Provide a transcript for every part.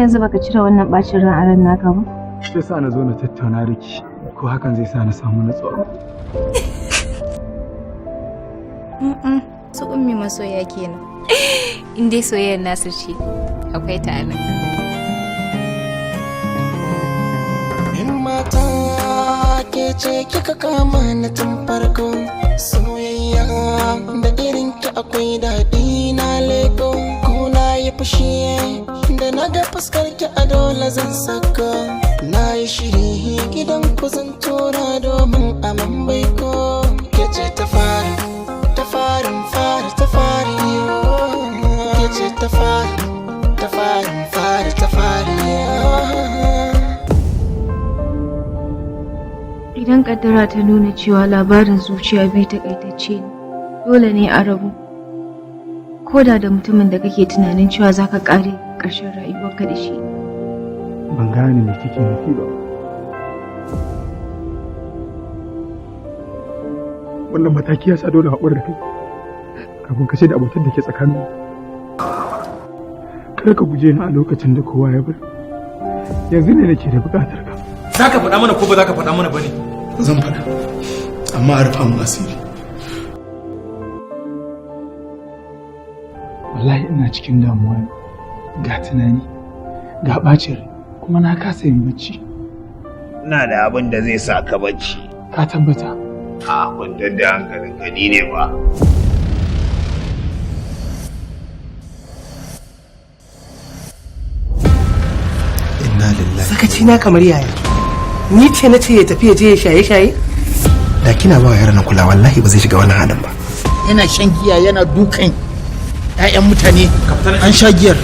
yanzu baka cire wannan bacin ran a ran naka ba? Sai sa na zo na tattauna da ki ko hakan zai sa na samu nutsuwa. Su ummi masoya kenan. In dai soyayyar nasu ce akwai ta nan. In mata ke ce kika kama na tun farko, soyayya da irin ki akwai daɗi na leko. Ko na yi fushi da na ga fuskar ki a dole zan saka. Na yi shiri gidan ku zan tura domin a mambai ko ke ce ta fari, ta farin fari, ta fari ke ce ta fari, ta farin fari, ta fari. Idan kaddara ta nuna cewa labarin zuciya bai takaitacce ne, dole ne a rabu. Koda da mutumin da kake tunanin cewa zaka kare ƙarshen rayuwarka da shi. Ban gane me kike nufi ba. Wannan mataki ya sa dole haƙura da kai kafin ka da abotan da ke tsakanin. Kar ka guje ni a lokacin da kowa ya bar. Yanzu ne nake da buƙatar ka. Za ka faɗa mana ko ba za ka faɗa mana ba ne? Zan faɗa, amma a rufa mun asiri. Wallahi ina cikin damuwa ga tunani, ga ɓacin rai, kuma na kasa yin bacci. Ina da abin da zai sa ka bacci. Ka tabbata? A kwantar da hankalin ka ni ne ba. Inna lillahi. Sakaci na kamar yaya? Ni ce na ce ya tafi ya je ya shaye-shaye? Da kina ba wa yaran kula wallahi ba zai shiga wannan halin ba. Yana shan giya yana dukan 'ya'yan mutane. An sha giyar.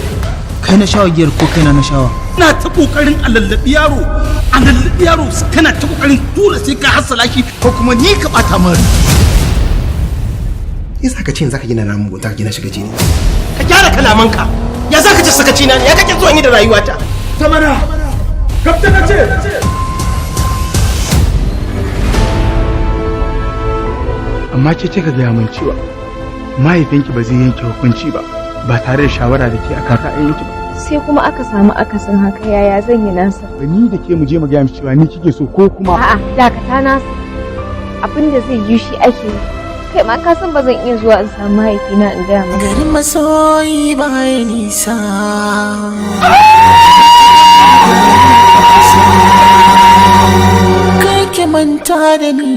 Kai na shawa giyar ko kai na shawa? Ina ta kokarin a lallabi yaro kana ta kokarin tura sai ka hassala shi Ko kuma ni ka bata mara. Yasa ka ce zaka gina namu ta gina shiga jini. Ka gyara kalamanka. Ya zaka ce sakaci na? Ya kake zuwa ni da rayuwata? Tamara kaftana ce Amma ke ce ka gaya min cewa mahaifinki ba zai yanke hukunci ba tare da shawara da ke a kan ra'ayinki ba. Sai kuma aka samu akasin haka, yaya zan yi nasa? Da ni da ke mu je mu gaya mishi cewa ni kike so ko kuma A'a, dakata nasa. Abin da zai yi shi ake yi. Kai ma ka san ba zan iya zuwa in samu mahaifina in gaya masa. Garin masoyi ba ya nisa. Kai ki manta da ni.